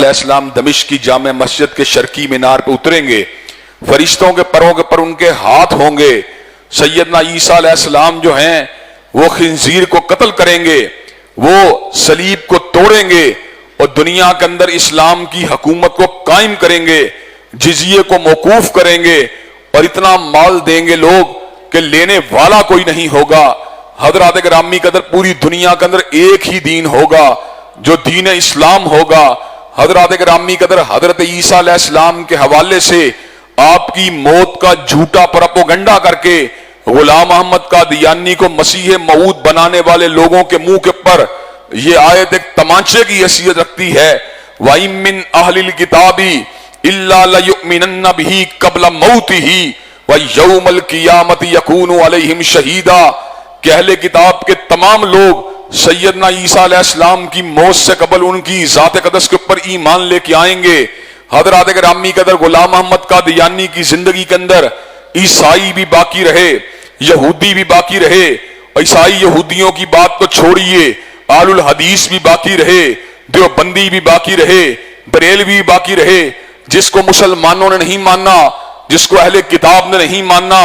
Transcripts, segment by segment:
علیہ السلام دمشق کی جامع مسجد کے شرقی مینار پہ اتریں گے، فرشتوں کے پروں کے پر ان کے ہاتھ ہوں گے، سیدنا عیسیٰ علیہ السلام جو ہیں وہ خنزیر کو قتل کریں گے، وہ صلیب کو توڑیں گے اور دنیا کے اندر اسلام کی حکومت کو قائم کریں گے، جزیے کو موقوف کریں گے اور اتنا مال دیں گے لوگ کہ لینے والا کوئی نہیں ہوگا۔ حضرات گرامی قدر پوری دنیا کے اندر ایک ہی دین ہوگا جو دین اسلام ہوگا۔ حضرات گرامی قدر حضرت عیسیٰ علیہ السلام کے حوالے سے آپ کی موت کا جھوٹا پروپیگنڈا کر کے غلام محمد قادیانی کو مسیح موعود بنانے والے لوگوں کے منہ کے پر یہ آیت ایک تمانچے کی حیثیت رکھتی ہے، وَإِن مِّنْ أَهْلِ الْكِتَابِ إِلَّا لَيُؤْمِنَنَّ بِهِ قَبْلَ مَوْتِهِ وَيَوْمَ الْقِيَامَةِ يَكُونُ عَلَيْهِمْ شَهِيدًا کہ اہل کتاب کے تمام لوگ سیدنا عیسیٰ علیہ السلام کی موت سے قبل ان کی ذات اقدس کے اوپر ایمان لے کے آئیں گے۔ حضرات گرامی قدر غلام محمد قادیانی کی زندگی کے اندر عیسائی بھی باقی رہے، یہودی بھی باقی رہے، عیسائی یہودیوں کی بات کو چھوڑیے، آل الحدیث بھی باقی رہے، دیوبندی بھی باقی رہے، بریلوی بھی باقی رہے۔ جس کو مسلمانوں نے نہیں ماننا، جس کو اہل کتاب نے نہیں ماننا،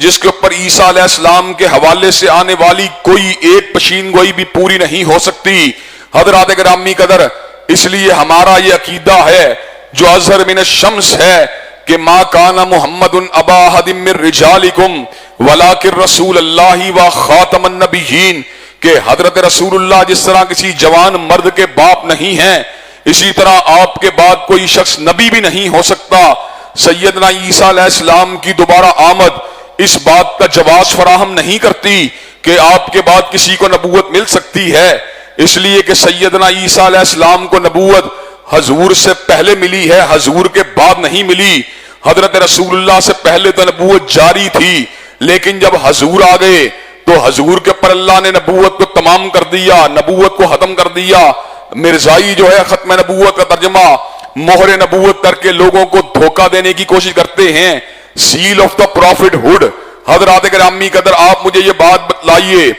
جس کے اوپر عیسیٰ علیہ السلام کے حوالے سے آنے والی کوئی ایک پشین گوئی بھی پوری نہیں ہو سکتی۔ حضرات گرامی قدر اس لیے ہمارا یہ عقیدہ ہے جو اظہر من الشمس ہے کہ ما کان محمد ابا احد من رجالکم ولکن رسول اللہ و خاتم النبیین، کہ حضرت رسول اللہ جس طرح کسی جوان مرد کے باپ نہیں ہیں، اسی طرح آپ کے بعد کوئی شخص نبی بھی نہیں ہو سکتا۔ سیدنا عیسیٰ علیہ السلام کی دوبارہ آمد اس بات کا جواز فراہم نہیں کرتی کہ آپ کے بعد کسی کو نبوت مل سکتی ہے، اس لیے کہ سیدنا عیسیٰ علیہ السلام کو نبوت حضور سے پہلے ملی ہے، حضور کے بعد نہیں ملی۔ حضرت رسول اللہ سے پہلے تو نبوت جاری تھی، لیکن جب حضور آ گئے تو حضور کے پر اللہ نے نبوت کو تمام کر دیا، نبوت کو ختم کر دیا۔ مرزائی جو ہے ختم نبوت کا ترجمہ مہر نبوت کر کے لوگوں کو دھوکہ دینے کی کوشش کرتے ہیں، seal of the prophethood. حضرات گرامی قدر آپ مجھے یہ بات بتلائیے،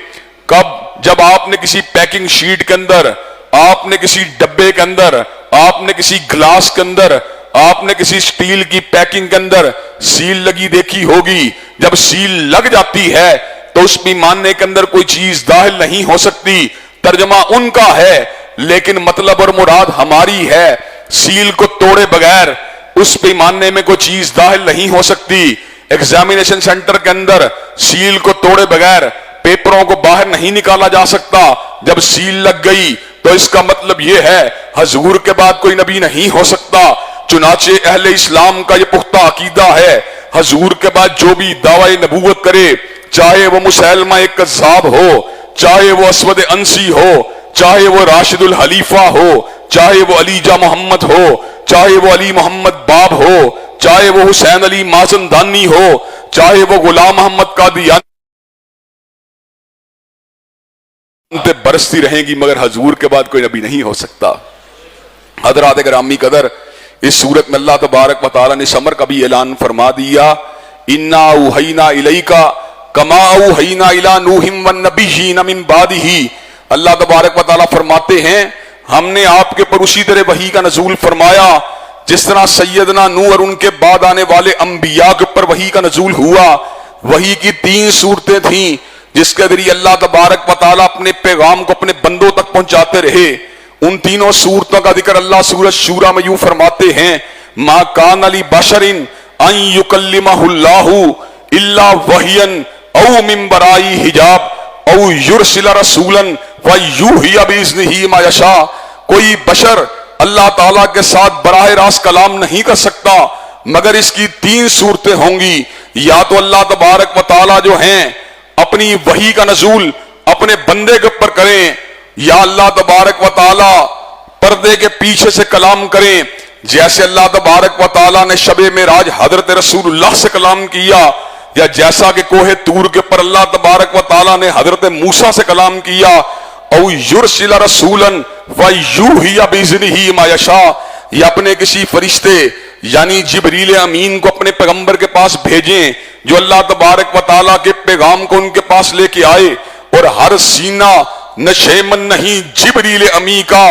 کب جب آپ نے کسی پیکنگ شیٹ کے اندر، آپ نے کسی ڈبے کے اندر، آپ نے کسی گلاس کے اندر، آپ نے کسی سٹیل کی پیکنگ کے اندر سیل لگی دیکھی ہوگی، جب سیل لگ جاتی ہے تو اس بھی ماننے کے اندر کوئی چیز داخل نہیں ہو سکتی۔ ترجمہ ان کا ہے لیکن مطلب اور مراد ہماری ہے، سیل کو توڑے بغیر اس پہ ماننے میں کوئی چیز داخل نہیں ہو سکتی۔ ایگزامینیشن سینٹر کے اندر سیل کو توڑے بغیر پیپروں کو باہر نہیں نکالا جا سکتا، جب سیل لگ گئی تو اس کا مطلب یہ ہے حضور کے بعد کوئی نبی نہیں ہو سکتا۔ چنانچہ اہل اسلام کا یہ پختہ عقیدہ ہے، حضور کے بعد جو بھی دعوی نبوت کرے، چاہے وہ مسیلمہ ایک کذاب ہو، چاہے وہ اسود انسی ہو، چاہے وہ راشد الحلیفہ ہو، چاہے وہ علی جا محمد ہو، چاہے وہ علی محمد باب ہو، چاہے وہ حسین علی مازندانی ہو، چاہے وہ غلام محمد قادیانی برستی رہیں گی، مگر حضور کے بعد کوئی نبی نہیں ہو سکتا۔ حضرات گرامی قدر اس صورت میں اللہ تبارک و تعالی نے اس امر کا بھی اعلان فرما دیا، انا اوحینا الیکا کما اوحینا الی نوح والنبیین من بعدہ۔ اللہ تبارک و تعالی فرماتے ہیں ہم نے آپ کے پر اسی طرح وحی کا نزول فرمایا جس طرح سیدنا نوح اور ان کے بعد آنے والے انبیاء کے اوپر وحی کا نزول ہوا۔ وحی کی 3 صورتیں تھیں جس کے ذریعے اللہ تبارک و تعالی اپنے پیغام کو اپنے بندوں تک پہنچاتے رہے۔ ان تینوں صورتوں کا ذکر اللہ سورۃ شورى میں یوں فرماتے ہیں، ما کان لبشر ان یکلمہ اللہ الا وحیا او من وراء حجاب او یرسل رسولا فیوحی باذنہ ما یشاء۔ کوئی بشر اللہ تعالیٰ کے ساتھ براہ راست کلام نہیں کر سکتا مگر اس کی 3 صورتیں ہوں گی، یا تو اللہ تبارک و تعالیٰ جو ہیں اپنی وحی کا نزول اپنے بندے کے اوپر کریں، یا اللہ تبارک و تعالیٰ پردے کے پیچھے سے کلام کریں، جیسے اللہ تبارک و تعالیٰ نے شب معراج حضرت رسول اللہ سے کلام کیا، یا جیسا کہ کوہ طور کے پر اللہ تبارک و تعالیٰ نے حضرت موسیٰ سے کلام کیا، او یرسل رسولا فیوحی باذنہ ما یشاء، یا اپنے کسی فرشتے یعنی جبریل امین کو اپنے پیغمبر کے پاس بھیجیں جو اللہ تبارک و تعالیٰ کے پیغام کو ان کے پاس لے کے آئے، اور ہر سینہ نشیمن نہیں جبریل امی کا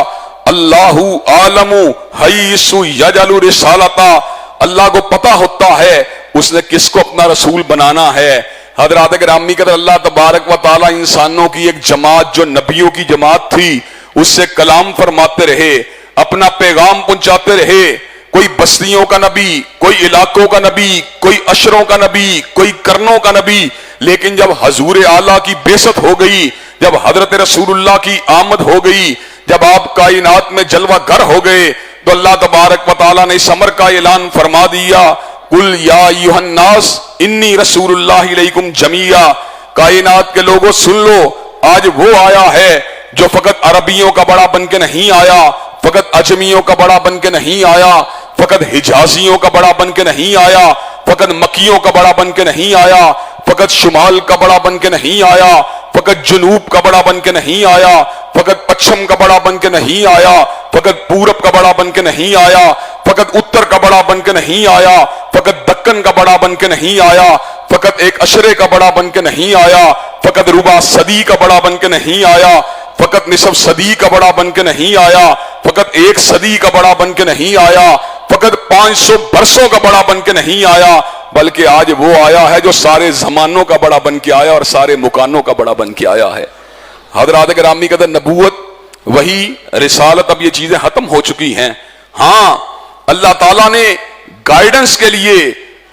اللہ عالم حیث یجعل رسالتا، اللہ کو پتا ہوتا ہے اس نے کس کو اپنا رسول بنانا ہے۔ حضرات گرامی قدر، اللہ تبارک و تعالی انسانوں کی ایک جماعت جو نبیوں کی جماعت تھی اس سے کلام فرماتے رہے، اپنا پیغام پہنچاتے رہے۔ کوئی بستیوں کا نبی، کوئی علاقوں کا نبی، کوئی اشروں کا نبی، کوئی کرنوں کا نبی، لیکن جب حضور اعلیٰ کی بعثت ہو گئی، جب حضرت رسول اللہ کی آمد ہو گئی، جب آپ کائنات میں جلوہ گر ہو گئے، تو اللہ تبارک و تعالیٰ نے اس امر کا اعلان فرما دیا، قل یا ایھا الناس انی رسول اللہ الیکم جمیعا، کائنات کے لوگوں سن لو، آج وہ آیا ہے جو فقط عربیوں کا بڑا بن کے نہیں آیا، فقط اجمیوں کا بڑا بن کے نہیں آیا، فقط حجازیوں کا بڑا بن کے نہیں آیا، فقط مکیوں کا بڑا بن کے نہیں آیا، فقط شمال کا بڑا بن کے نہیں آیا، فقط جنوب کا بڑا بن کے نہیں آیا، فقط پچھم کا بڑا بن کے نہیں آیا، فقط پورب کا بڑا بن کے نہیں آیا، فقط اتر کا بڑا بن کے نہیں آیا، فقط دکن کا بڑا بن کے نہیں آیا، فقط ایک اشرے کا بڑا بن کے نہیں آیا، فقط ربع صدی کا بڑا بن کے نہیں آیا، فقط نصف صدی کا بڑا بن کے نہیں آیا، فقط ایک صدی کا بڑا بن کے نہیں آیا، فقط 500 برسوں کا بڑا بن کے نہیں آیا، بلکہ آج وہ آیا ہے جو سارے زمانوں کا بڑا بن کے آیا اور سارے مکانوں کا بڑا بن کے آیا ہے۔ حضرات گرامی قدر، نبوت، وہی، رسالت، اب یہ چیزیں ختم ہو چکی ہیں۔ ہاں، اللہ تعالیٰ نے گائیڈنس کے لیے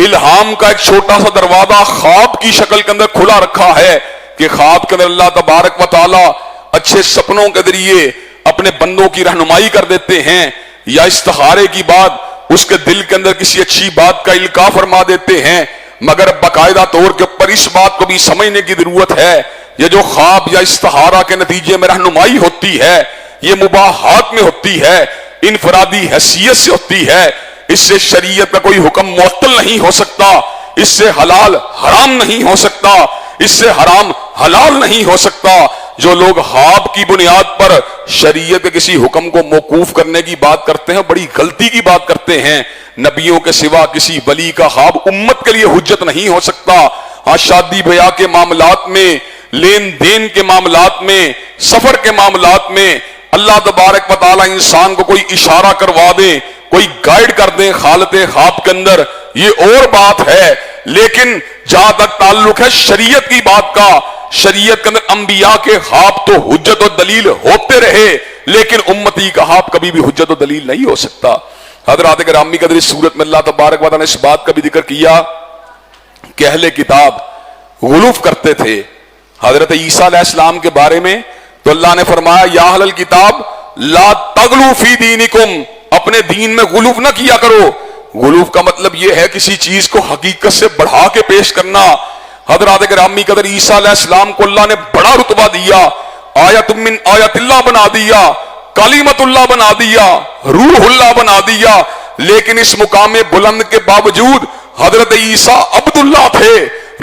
الہام کا ایک چھوٹا سا دروازہ خواب کی شکل کے اندر کھلا رکھا ہے کہ خواب کے اندر اللہ تبارک و تعالیٰ اچھے سپنوں کے ذریعے اپنے بندوں کی رہنمائی کر دیتے ہیں، یا استخارے کی بات اس کے دل کے اندر کسی اچھی بات کا القاء فرما دیتے ہیں، مگر باقاعدہ طور کے اوپر اس بات کو بھی سمجھنے کی ضرورت ہے، یہ جو خواب یا استخارہ کے نتیجے میں رہنمائی ہوتی ہے یہ مباحات میں ہوتی ہے، انفرادی حیثیت سے ہوتی ہے، اس سے شریعت کا کوئی حکم معطل نہیں ہو سکتا، اس سے حلال حرام نہیں ہو سکتا، اس سے حرام حلال نہیں ہو سکتا۔ جو لوگ خواب کی بنیاد پر شریعت کے کسی حکم کو موقوف کرنے کی بات کرتے ہیں بڑی غلطی کی بات کرتے ہیں۔ نبیوں کے سوا کسی ولی کا خواب امت کے لیے حجت نہیں ہو سکتا۔ ہاں، شادی بیاہ کے معاملات میں، لین دین کے معاملات میں، سفر کے معاملات میں اللہ تبارک و تعالی انسان کو کوئی اشارہ کروا دے، کوئی گائیڈ کر دیں حالت خواب کے اندر، یہ اور بات ہے، لیکن جہاں تک تعلق ہے شریعت کی بات کا، شریعت کے اندر انبیاء کے خواب تو حجت و دلیل ہوتے رہے، لیکن امتی کا خواب کبھی بھی حجت و دلیل نہیں ہو سکتا۔ حضرات گرامی قدر، اس صورت میں اللہ تبارک و تعالی نے اس بات کا بھی ذکر کیا کہ اہل کتاب غلوف کرتے تھے حضرت عیسیٰ علیہ السلام کے بارے میں، تو اللہ نے فرمایا یا اہل الکتاب لا تغلو فی دینکم، اپنے دین میں غلوف نہ کیا کرو۔ غلوف کا مطلب یہ ہے کسی چیز کو حقیقت سے بڑھا کے پیش کرنا۔ حضرات گرامی قدر، عیسیٰ علیہ السلام کو اللہ نے بڑا رتبہ دیا، آیت من آیت اللہ بنا دیا، کلمت اللہ بنا دیا، روح اللہ بنا دیا، لیکن اس مقام بلند کے باوجود حضرت عیسیٰ عبد اللہ تھے،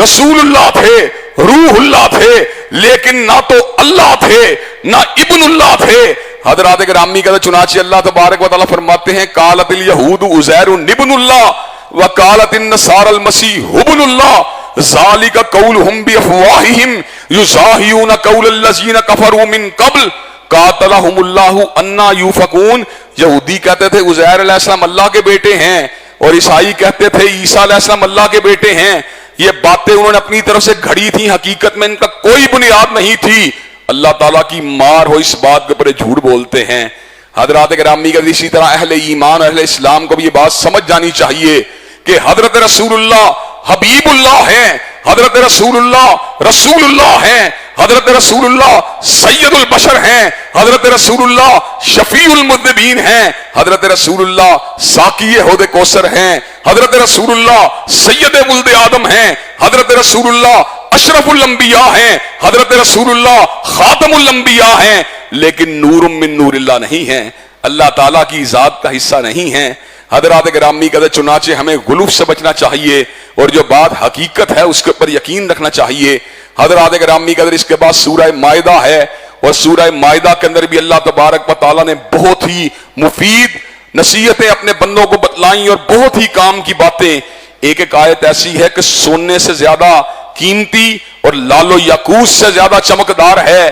رسول اللہ تھے، روح اللہ تھے، لیکن نہ تو اللہ تھے نہ ابن اللہ تھے۔ حضرات گرامی قدر، چنانچہ اللہ تبارک و تعالیٰ فرماتے ہیں قالت الیہود عزیر ابن اللہ وقالت النصارى المسیح ابن اللہ ذالک قولہم بافواہہم یضاہئون قول الذین کفروا من قبل قاتلہم اللہ انا یوفکون۔ یہودی کہتے تھے عزیر علیہ السلام اللہ کے بیٹے ہیں، اور عیسائی کہتے تھے عیسیٰ علیہ السلام اللہ کے بیٹے ہیں۔ یہ باتیں انہوں نے اپنی طرف سے گھڑی تھی، حقیقت میں ان کا کوئی بنیاد نہیں تھی۔ اللہ تعالیٰ کی مار ہو اس بات کے اوپر جھوٹ بولتے ہیں۔ حضرات گرامی کا اسی طرح اہل ایمان، اہل اسلام کو بھی یہ بات سمجھ جانی چاہیے کہ حضرت رسول اللہ حبیب اللہ ہیں، حضرت رسول اللہ رسول اللہ ہیں، حضرت رسول اللہ سید البشر ہیں، حضرت رسول اللہ شفیع المذنبین ہیں، حضرت رسول اللہ ساقی حوض کوثر ہیں، حضرت رسول اللہ سید ولد آدم ہیں، حضرت رسول اللہ اشرف الانبیاء ہیں، حضرت رسول اللہ خاتم الانبیاء ہیں، لیکن نور من نور اللہ نہیں ہیں، اللہ تعالیٰ کی ذات کا حصہ نہیں ہیں۔ حضرات گرامی قدر، چنانچہ ہمیں غلوف سے بچنا چاہیے اور جو بات حقیقت ہے اس کے اوپر یقین رکھنا چاہیے۔ حضرات گرامی قدر، اس کے بعد سورہ مائدہ ہے، اور سورہ مائدہ کے اندر بھی اللہ تبارک و تعالیٰ نے بہت ہی مفید نصیحتیں اپنے بندوں کو بتلائیں اور بہت ہی کام کی باتیں۔ ایک ایک آیت ایسی ہے کہ سونے سے زیادہ قیمتی اور لال و یاقوت سے زیادہ چمکدار ہے،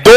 2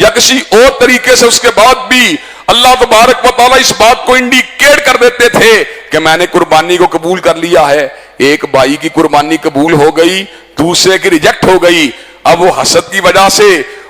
یا کسی اور طریقے سے اس کے بعد بھی اللہ تبارک و تعالیٰ اس بات کو انڈیکیٹ کر دیتے تھے کہ میں نے قربانی کو قبول کر لیا ہے. ایک بھائی کی قربانی قبول ہو گئی, دوسرے کی ریجیکٹ ہو گئی. اب وہ حسد کی وجہ سے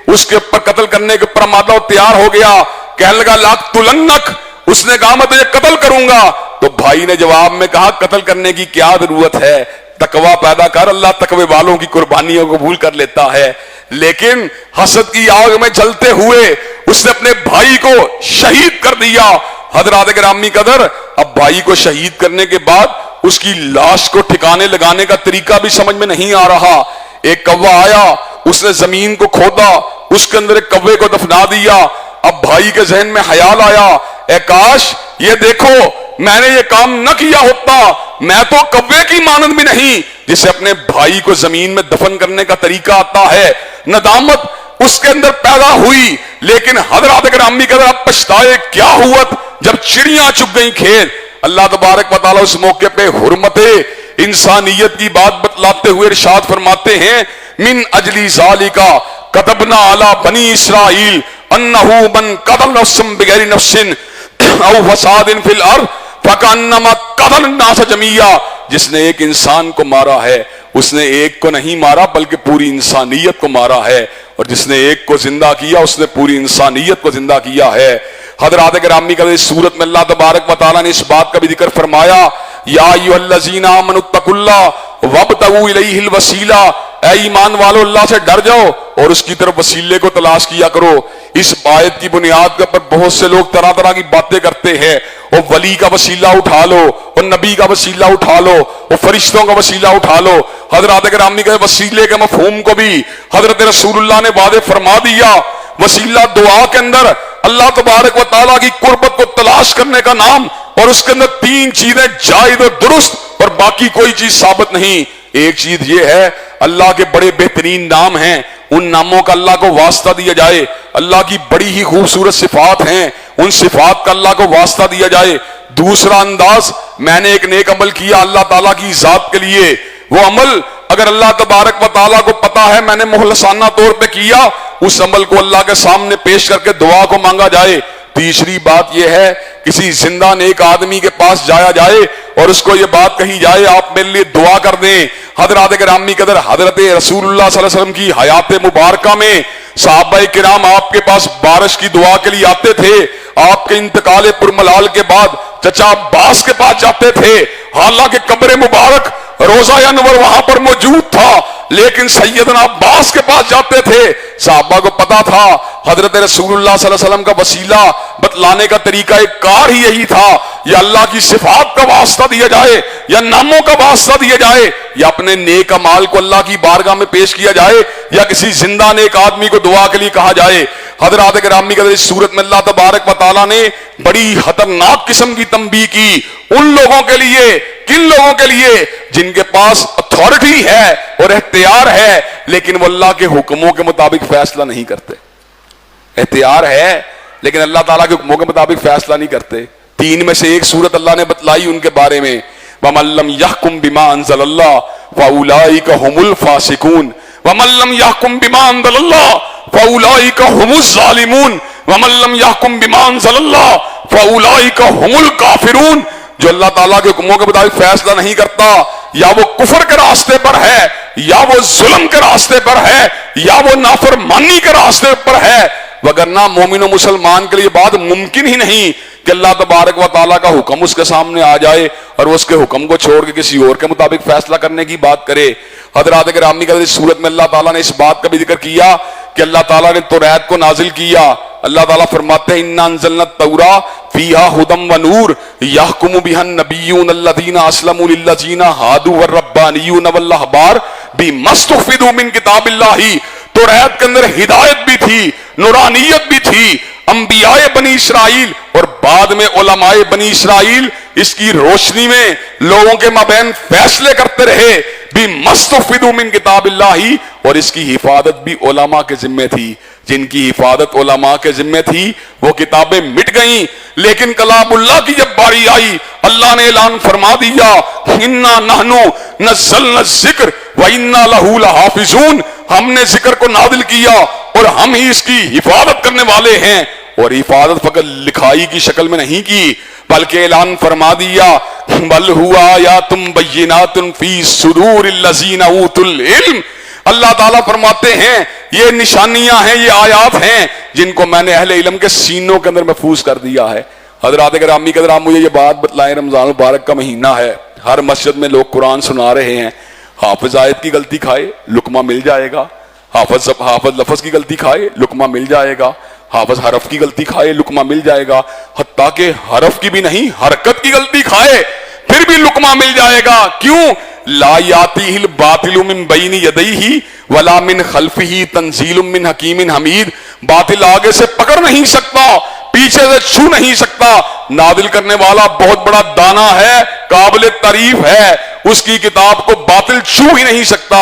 اس کے اوپر قتل کرنے کے اوپر مادہ تیار ہو گیا, کہنے لگا لاقتلنک, اس نے کہا میں تجھے قتل کروں گا. تو بھائی نے جواب میں کہا قتل کرنے کی کیا ضرورت ہے, تقوی پیدا کر, اللہ تقوی والوں کی قربانیوں کو قبول کر لیتا ہے. لیکن حسد کی آگ میں جلتے ہوئے اس نے اپنے بھائی کو شہید کر دیا. حضرات گرامی قدر, اب بھائی کو شہید کرنے کے بعد اس کی لاش کو ٹھکانے لگانے کا طریقہ بھی سمجھ میں نہیں آ رہا. ایک کوا آیا, اس نے زمین کو کھودا, اس کے اندر ایک کوے کو دفنا دیا. اب بھائی کے ذہن میں خیال آیا, اے کاش یہ دیکھو میں نے یہ کام نہ کیا ہوتا, میں تو کوے کی مانند بھی نہیں جسے اپنے بھائی کو زمین میں دفن کرنے کا طریقہ آتا ہے. ندامت اس کے اندر پیدا ہوئی, لیکن حضرات گرامی قدر اب پچھتائے کیا ہوا جب چڑیاں چگ گئیں کھیت. اللہ تبارک و تعالیٰ اس موقع پہ حرمت انسانیت کی بات بتلاتے ہوئے ارشاد فرماتے ہیں, من اجلی ذالکا کتبنا علی بنی اسرائیل انہو من قتل نفسا بغیر نفس او فساد فی الارض فکانما قتل الناس جمیعا. جس نے ایک انسان کو مارا ہے اس نے ایک کو نہیں مارا بلکہ پوری انسانیت کو مارا ہے, اور جس نے ایک کو زندہ کیا اس نے پوری انسانیت کو زندہ کیا ہے. حضرات گرامی کا اس صورت میں اللہ تبارک و تعالیٰ نے اس بات کا بھی ذکر فرمایا, یا ایھا الذین آمنوا اتقوا اللہ وابتغوا الیہ الوسیلہ, اے ایمان والو اللہ سے ڈر جاؤ اور اس کی طرف وسیلے کو تلاش کیا کرو. اس آیت کی بنیاد کے اوپر بہت سے لوگ طرح طرح کی باتیں کرتے ہیں, وہ ولی کا وسیلہ اٹھا لو, وہ نبی کا وسیلہ اٹھا لو, وہ فرشتوں کا وسیلہ اٹھا لو. حضرات گرامی کے وسیلے کے مفہوم کو بھی حضرت رسول اللہ نے واضح فرما دیا. وسیلہ دعا کے اندر اللہ تبارک و تعالیٰ کی قربت کو تلاش کرنے کا نام, اور اس کے اندر تین چیزیں جائز اور درست, اور باقی کوئی چیز ثابت نہیں. ایک چیز یہ ہے اللہ کے بڑے بہترین نام ہیں, ان ناموں کا اللہ کو واسطہ دیا جائے. اللہ کی بڑی ہی خوبصورت صفات ہیں, ان صفات کا اللہ کو واسطہ دیا جائے. دوسرا انداز, میں نے ایک نیک عمل کیا اللہ تعالیٰ کی ذات کے لیے, وہ عمل اگر اللہ تبارک و تعالیٰ کو پتا ہے میں نے مخلصانہ طور پہ کیا, اس عمل کو اللہ کے سامنے پیش کر کے دعا کو مانگا جائے. تیسری بات یہ ہے کسی زندہ نیک آدمی کے پاس جایا جائے اور اس کو یہ بات کہی جائے آپ میرے لیے دعا کر دیں. حضرات گرامی قدر, حضرت رسول اللہ صلی اللہ علیہ وسلم کی حیات مبارکہ میں صحابہ کرام آپ کے پاس بارش کی دعا کے لیے آتے تھے. آپ کے انتقال پرملال کے بعد چچا عباس کے پاس جاتے تھے, حالانکہ قبر مبارک روضہ انور وہاں پر موجود تھا, لیکن سیدنا عباس کے پاس جاتے تھے. صحابہ کو پتا تھا حضرت رسول اللہ صلی اللہ علیہ وسلم کا وسیلہ بتلانے کا طریقہ ایک کار ہی یہی تھا, یا اللہ کی صفات کا واسطہ دیا جائے, یا ناموں کا واسطہ دیا جائے, یا اپنے نیک اعمال کو اللہ کی بارگاہ میں پیش کیا جائے, یا کسی زندہ نیک آدمی کو دعا کے لیے کہا جائے. حضرات گرامی قدر, اس صورت میں اللہ تبارک و تعالیٰ نے بڑی خطرناک قسم کی تنبیہ کی ان لوگوں کے لیے, کن لوگوں کے لیے, جن کے پاس اتھارٹی ہے اور اختیار ہے لیکن وہ اللہ کے حکموں کے مطابق فیصلہ نہیں کرتے. اختیار ہے لیکن اللہ تعالیٰ کے حکموں کے مطابق فیصلہ نہیں کرتے. تین میں سے ایک صورت اللہ نے بتلائی ان کے بارے میں, وَمَن لَّمْ يَحْكُم بِمَا أَنزَلَ اللَّهُ فَأُولَٰئِكَ هُمُ الْفَاسِقُونَ وَمَن لَّمْ يَحْكُم بِمَا أَنزَلَ اللَّهُ فَأُولَٰئِكَ هُمُ الظَّالِمُونَ وَمَن لَّمْ يَحْكُم بِمَا أَنزَلَ اللَّهُ فَأُولَٰئِكَ هُمُ الْكَافِرُونَ. جو اللہ تعالیٰ کے حکموں کے مطابق فیصلہ نہیں کرتا, یا وہ کفر کے راستے پر ہے, یا وہ ظلم کے راستے پر ہے, یا وہ نافرمانی کے راستے پر ہے. وگرنہ مومن و مسلمان کے لیے بات ممکن ہی نہیں کہ اللہ تبارک و تعالیٰ کا حکم اس کے سامنے آ جائے اور وہ اس کے حکم کو چھوڑ کے کسی اور کے مطابق فیصلہ کرنے کی بات کرے. حضرات گرامی کا اس صورت میں اللہ تعالیٰ نے اس بات کا بھی ذکر کیا کہ اللہ تعالیٰ نے توریت کو نازل کیا. اللہ تعالیٰ فرماتے ہیں اِنَّا أَنزَلْنَا التَّوْرَاةَ فِيهَا هُدًى وَنُورٌ يَحْكُمُ بِهَا النَّبِيُّونَ الَّذِينَ أَسْلَمُوا لِلَّذِينَ هَادُوا وَالرَّبَّانِيُّونَ وَالْأَحْبَارُ بِمَا اسْتُحْفِظُوا مِن كِتَابِ اللَّهِ. توریت کے اندر ہدایت بھی تھی, نورانیت بھی تھی. انبیاء بنی اسرائیل اور بعد میں علماء بنی اسرائیل اس کی روشنی میں لوگوں کے مابین فیصلے کرتے رہے. بِمَا اسْتُحْفِظُوا مِن كِتَابِ اللَّهِ, اور اس کی حفاظت بھی علماء کے ذمے تھی. جن کی حفاظت علماء کے ذمے تھی وہ کتابیں مٹ گئیں, لیکن کلام اللہ کی جب باری آئی اللہ نے اعلان فرما دیا اِنَّا نَحْنُ نَزَّلْنَا الذِّكْرَ وَإِنَّا لَهُ لَحَافِظُونَ. ہم نے ذکر کو نازل کیا اور ہم ہی اس کی حفاظت کرنے والے ہیں. اور حفاظت فقط لکھائی کی شکل میں نہیں کی بلکہ اعلان فرما دیا بل ہوا آیات بینات فی صدور الذین اوتوا العلم. اللہ تعالیٰ فرماتے ہیں یہ نشانیاں ہیں, یہ آیات ہیں جن کو میں نے اہل علم کے سینوں کے اندر محفوظ کر دیا ہے. حضرات گرامی قدر آپ مجھے یہ بات بتلائیں, رمضان مبارک کا مہینہ ہے, ہر مسجد میں لوگ قرآن سنا رہے ہیں. حافظ آیت کی غلطی کھائے لقمہ مل جائے گا, حافظ لفظ کی غلطی کھائے لقمہ مل جائے گا, حافظ حرف کی غلطی کھائے لقمہ مل جائے گا, حتیٰ کہ حرف کی بھی نہیں حرکت کی غلطی کھائے پھر بھی لقمہ مل جائے گا. کیوں؟ لا یاتیہ الباطل من بین یدیہ ولا من خلفہ تنزیل من حکیم حمید. باطل آگے سے پکڑ نہیں سکتا, پیچھے سے چھو نہیں سکتا. نازل کرنے والا بہت بڑا دانا ہے, قابل تعریف ہے, اس کی کتاب کو باطل چھو ہی نہیں سکتا.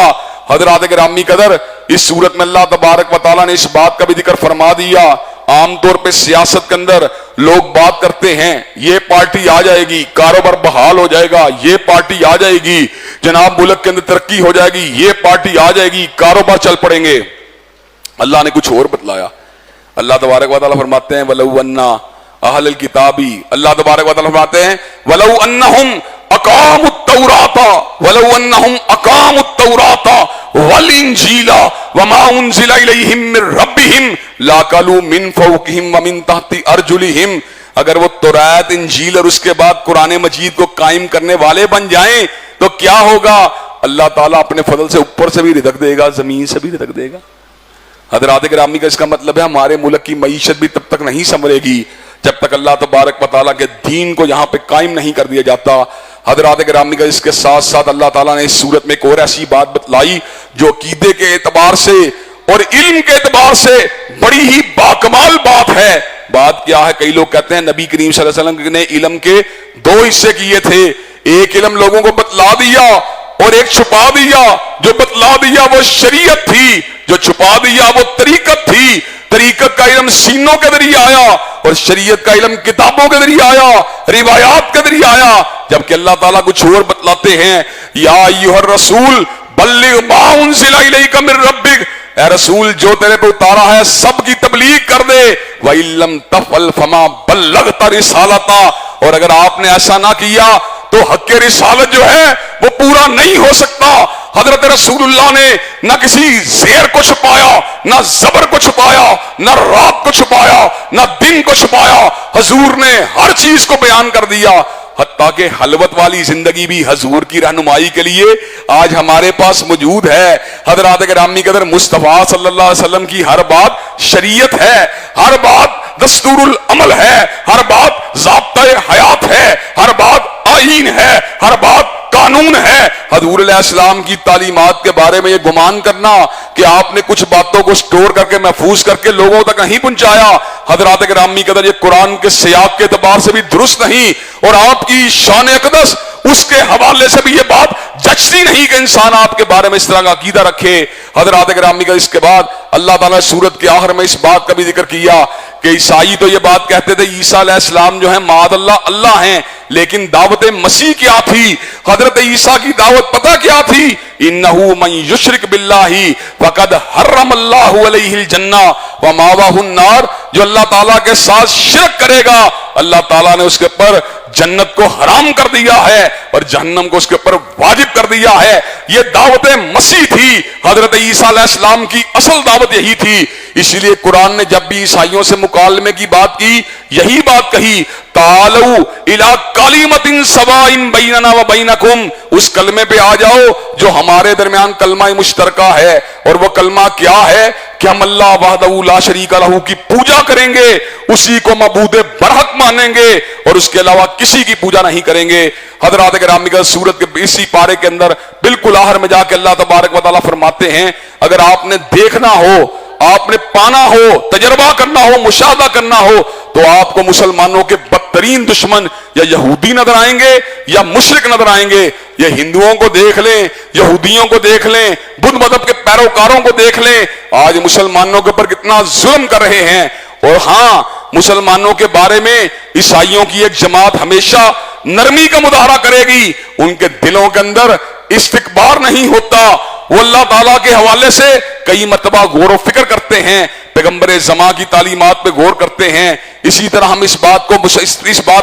حضرات گرامی قدر اس صورت میں اللہ تبارک و تعالیٰ نے اس بات کا بھی ذکر فرما دیا. عام طور پہ سیاست کے اندر لوگ بات کرتے ہیں یہ پارٹی آ جائے گی کاروبار بحال ہو جائے گا, یہ پارٹی آ جائے گی جناب ملک کے اندر ترقی ہو جائے گی, یہ پارٹی آ جائے گی کاروبار چل پڑیں گے. اللہ نے کچھ اور بتلایا. اللہ تبارک و تعالیٰ فرماتے ہیں وَلَوْ أَنَّ أَهْلَ الْكِتَابِ, اللہ تبارک و تعالیٰ فرماتے ہیں وَلَوْ أَنَّهُمْ أَقَامُوا التَّوْرَاةَ وَلَوْ أَنَّهُمْ أَقَامُوا التَّوْرَاةَ وَالْإِنْجِيلَ وَمَا أُنزِلَ إِلَيْهِمْ مِنْ رَبِّهِمْ لَأَكَلُوا مِنْ فَوْقِهِمْ وَمِنْ تَحْتِ أَرْجُلِهِمْ. اگر وہ تورات انجیل اور اس کے بعد قرآن مجید کو قائم کرنے والے بن جائیں تو کیا ہوگا؟ اللہ تعالیٰ اپنے فضل سے اوپر سے بھی رزق دے گا, زمین سے بھی رزق دے گا. حضرات گرامی کا اس کا مطلب ہے ہمارے ملک کی معیشت بھی تب تک نہیں سنورے گی جب تک اللہ تبارک و تعالیٰ کے دین کو یہاں پہ قائم نہیں کر دیا جاتا. حضرات گرامی کا اس کے ساتھ ساتھ اللہ تعالیٰ نے اس صورت میں ایک اور ایسی بات بتلائی جو عقیدے کے اعتبار سے اور علم کے اعتبار سے بڑی ہی باکمال بات ہے. بات کیا ہے؟ کئی لوگ کہتے ہیں نبی کریم صلی اللہ علیہ وسلم نے علم کے دو حصے کیے تھے, ایک علم لوگوں کو بتلا دیا اور ایک چھپا دیا. جو بتلا دیا وہ شریعت تھی, جو چھپا دیا وہ طریقت تھی. طریقت کا علم سینوں کے ذریعے آیا اور شریعت کا علم کتابوں کے ذریعے آیا, روایات کے ذریعے آیا. جبکہ اللہ تعالیٰ کچھ اور بتلاتے ہیں یا ایھا الرسول بلغ ما انزل الیک من ربک, اے رسول جو تیرے پہ اتارا ہے سب کی تبلیغ کر دے. وَإِن لَّمْ تَفْعَلْ فَمَا بَلَّغْتَ رِسَالَتَهُ, اور اگر آپ نے ایسا نہ کیا تو حق رسالت جو ہے وہ پورا نہیں ہو سکتا. حضرت رسول اللہ نے نہ کسی زیر کو چھپایا, نہ زبر کو چھپایا, نہ رات کو چھپایا, نہ دن کو چھپایا. حضور نے ہر چیز کو بیان کر دیا. حتیٰ کہ خلوت والی زندگی بھی حضور کی رہنمائی کے لیے آج ہمارے پاس موجود ہے. حضرات گرامی قدر مصطفیٰ صلی اللہ علیہ وسلم کی ہر بات شریعت ہے, ہر بات دستور العمل ہے, ہر بات ضابطۂ حیات ہے, ہر بات آئین ہے, ہر بات قانون ہے. حضور علیہ السلام کی تعلیمات کے بارے میں یہ گمان کرنا کہ آپ نے کچھ باتوں کو سٹور کر کے محفوظ کر کے لوگوں تک نہیں پہنچایا, حضرات گرامی قدر یہ قرآن کے سیاق کے اعتبار سے بھی درست نہیں, اور آپ کی شان اقدس اس کے حوالے سے بھی یہ بات جچتی نہیں کہ انسان آپ کے بارے میں اس طرح کا عقیدہ رکھے. حضرات گرامی قدر اس کے بعد اللہ تعالیٰ سورت کے آخر میں اس بات کا بھی ذکر کیا کہ عیسائی تو یہ بات کہتے تھے عیسیٰ علیہ السلام جو ہیں معاذ اللہ اللہ ہیں, لیکن دعوت مسیح کیا تھی؟ حضرت عیسیٰ کی دعوت پتہ کیا تھی؟ انہ من یشرک باللہ فقد حرم اللہ علیہ الجنہ ومأواہ النار, جو اللہ تعالیٰ کے ساتھ شرک کرے گا اللہ تعالیٰ نے اس کے پر جنت کو حرام کر دیا ہے اور جہنم کو اس کے پر واجب کر دیا ہے. یہ دعوت مسیح تھی. حضرت عیسیٰ علیہ السلام کی اصل دعوت یہی تھی. اسی لیے قرآن نے جب بھی عیسائیوں سے مکالمے کی بات کی یہی بات کہی تعالوا الی کلمۃ سواء بیننا و بینکم, اس کلمے پہ آ جاؤ جو ہمارے درمیان کلمہ مشترکہ ہے. اور وہ کلمہ کیا ہے کہ ہم اللہ وحدہ لا شریک لہ کی پوجا کریں گے, اسی کو معبود برحق مانیں گے اور اس کے علاوہ کسی کی پوجا نہیں کریں گے. حضرات گرامی کا سورت کے اسی پارے کے اندر بالکل آخر میں جا کے اللہ تبارک و تعالیٰ فرماتے ہیں اگر آپ نے دیکھنا ہو, آپ نے پانا ہو, تجربہ کرنا ہو, مشاہدہ کرنا ہو تو آپ کو مسلمانوں کے بدترین دشمن یا یہودی نظر آئیں گے یا مشرک نظر آئیں گے. یہ ہندوؤں کو دیکھ لیں, یہودیوں کو دیکھ لیں, بدھ مذہب کے پیروکاروں کو دیکھ لیں, آج مسلمانوں کے اوپر کتنا ظلم کر رہے ہیں. اور ہاں مسلمانوں کے بارے میں عیسائیوں کی ایک جماعت ہمیشہ نرمی کا مظاہرہ کرے گی, ان کے دلوں کے اندر استکبار نہیں ہوتا, وہ اللہ تعالیٰ کے حوالے سے کئی مرتبہ غور و فکر کرتے ہیں، پیغمبر زمان کی تعلیمات پہ غور کرتے ہیں۔ اسی طرح ہم اس بات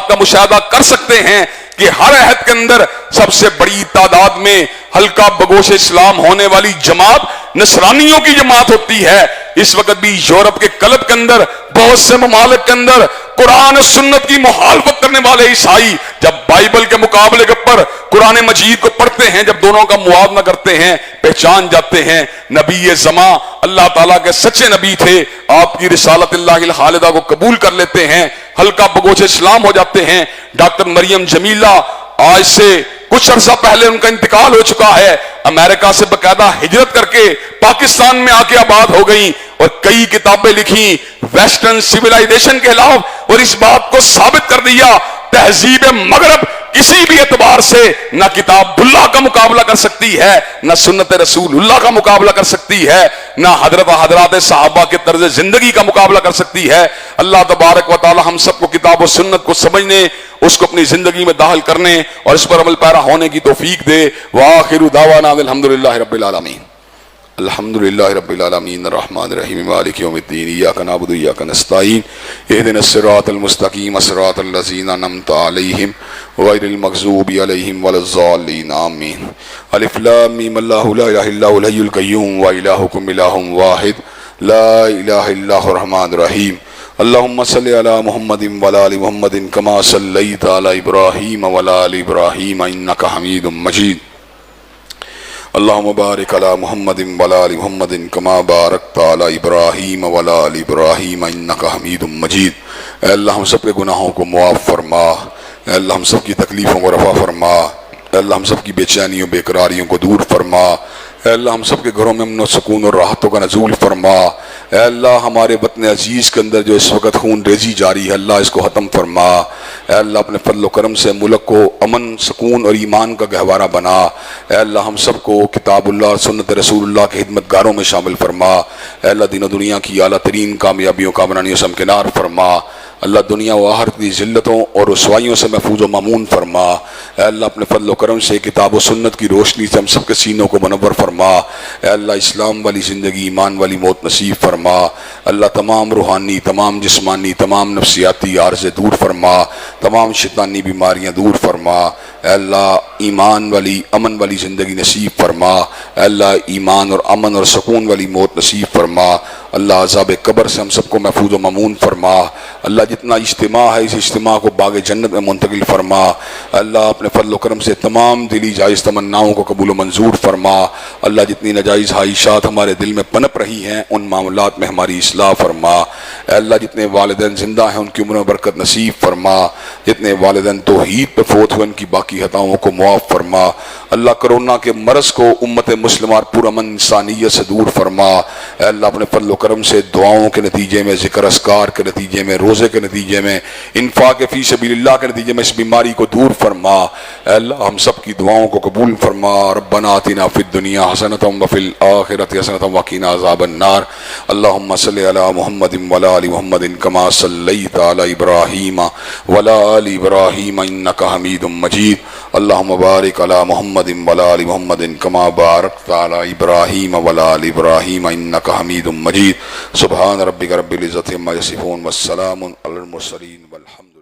کا مشاہدہ کر سکتے ہیں کہ ہر عہد کے اندر سب سے بڑی تعداد میں حلقہ بگوش اسلام ہونے والی جماعت نصرانیوں کی جماعت ہوتی ہے۔ اس وقت بھی یورپ کے کلب کے اندر بہت سے ممالک کے اندر قرآن و سنت کی مخالفت کرنے والے عیسائی جب بائبل کے مقابلے کے اوپر قرآن مجید کو پڑھتے ہیں، جب دونوں کا موازنہ کرتے ہیں، پہچان جاتے ہیں نبی زمان اللہ تعالیٰ کے سچے نبی تھے، آپ کی رسالت اللہ الخالدہ کو قبول کر لیتے ہیں، حلقہ بگوش اسلام ہو جاتے ہیں۔ ڈاکٹر مریم جمیلہ آج سے کچھ عرصہ پہلے ان کا انتقال ہو چکا ہے، امریکہ سے باقاعدہ ہجرت کر کے پاکستان میں آ کے آباد ہو گئیں اور کئی کتابیں لکھی ویسٹرن سویلائزیشن کے خلاف، اور اس بات کو ثابت کر دیا تہذیب مغرب کسی بھی اعتبار سے نہ کتاب اللہ کا مقابلہ کر سکتی ہے، نہ سنت رسول اللہ کا مقابلہ کر سکتی ہے، نہ حضرات صحابہ کے طرز زندگی کا مقابلہ کر سکتی ہے۔ اللہ تبارک و تعالی ہم سب کو کتاب و سنت کو سمجھنے، اس کو اپنی زندگی میں داخل کرنے اور اس پر عمل پیرا ہونے کی توفیق دے۔ وآخر دعوانا الحمدللہ رب العالمین۔ الحمدللہ رب العالمین الرحمن الرحیم مالک یوم الدین ایاک نعبد و ایاک نستعین اهدنا الصراط المستقیم صراط الذین انعمت علیہم غیر المغضوب علیہم ولا الضالین آمین۔ الف لام میم اللہ لا الہ الا هو الحی القیوم و الہکم الہ واحد لا الہ الا هو الرحمن الرحیم۔ اللہم صلی علی محمد وعلی آل محمد کما صلیت علی ابراہیم وعلی آل ابراہیم انک حمید مجید۔ اللہم بارک علی محمد وعلی آل محمد کما بارکت علی ابراہیم وعلی آل ابراہیم انک حمید مجید۔ اے اللہ ہم سب کے گناہوں کو معاف فرما، اے اللہ ہم سب کی تکلیفوں کو رفع فرما، اے اللہ ہم سب کی بے چینیوں بے قراریوں کو دور فرما، اے اللہ ہم سب کے گھروں میں امن و سکون اور راحتوں کا نزول فرما، اے اللہ ہمارے وطن عزیز کے اندر جو اس وقت خون ریزی جاری ہے اللہ اس کو ختم فرما، اے اللہ اپنے فضل و کرم سے ملک کو امن سکون اور ایمان کا گہوارہ بنا، اے اللہ ہم سب کو کتاب اللہ اور سنت رسول اللہ کے خدمت گاروں میں شامل فرما، اے اللہ دین و دنیا کی اعلیٰ ترین کامیابیوں کا منانی سے ہمکنار فرما، اللہ دنیا و آخرت کی ذلتوں اور رسوائیوں سے محفوظ و مامون فرما، اے اللہ اپنے فضل و کرم سے کتاب و سنت کی روشنی سے ہم سب کے سینوں کو منور فرما، اے اللہ اسلام والی زندگی ایمان والی موت نصیب فرما، اللہ تمام روحانی تمام جسمانی تمام نفسیاتی عارضے دور فرما، تمام شیطانی بیماریاں دور فرما، اے اللہ ایمان والی امن والی زندگی نصیب فرما، اے اللہ ایمان اور امن اور سکون والی موت نصیب فرما، اللہ عذاب قبر سے ہم سب کو محفوظ و مامون فرما، اللہ جتنا اجتماع ہے اس اجتماع کو باغ جنت میں منتقل فرما، اللہ اپنے فضل و کرم سے تمام دلی جائز تمناؤں کو قبول و منظور فرما، اللہ جتنی ناجائز خواہشات ہمارے دل میں پنپ رہی ہیں ان معاملات میں ہماری اصلاح فرما، اے اللہ جتنے والدین زندہ ہیں ان کی عمر میں برکت نصیب فرما، جتنے والدین توحید پہ فوت ہوئے ان کی باقی خطاؤں کو معاف فرما، اللہ کرونا کے مرض کو امت مسلمہ اور پرامن انسانیت سے دور فرما، اے اللہ اپنے فضل و کرم سے دعاؤں کے نتیجے میں ذکر اذکار کے نتیجے میں روزے کے نتیجے میں انفاق فی سبیل اللہ کے نتیجے میں اس بیماری کو دور فرما، اے اللہ ہم سب کی دعاؤں کو قبول فرما، ربنا آتنا فی الدنیا حسنۃ وفی الآخرۃ حسنۃ وقنا عذاب النار۔ اللہم صلی علی محمد وعلی آل محمد کما صلیت علی ابراہیم وعلی آل ابراہیم انک حمید مجید۔ اللہم بارک علی محمد وعلی آل محمد کما بارکت علی ابراہیم وعلی آل ابراہیم انک حمید مجید۔ سبحان ربک رب العزۃ عما یصفون والسلام علی المرسلین والحمد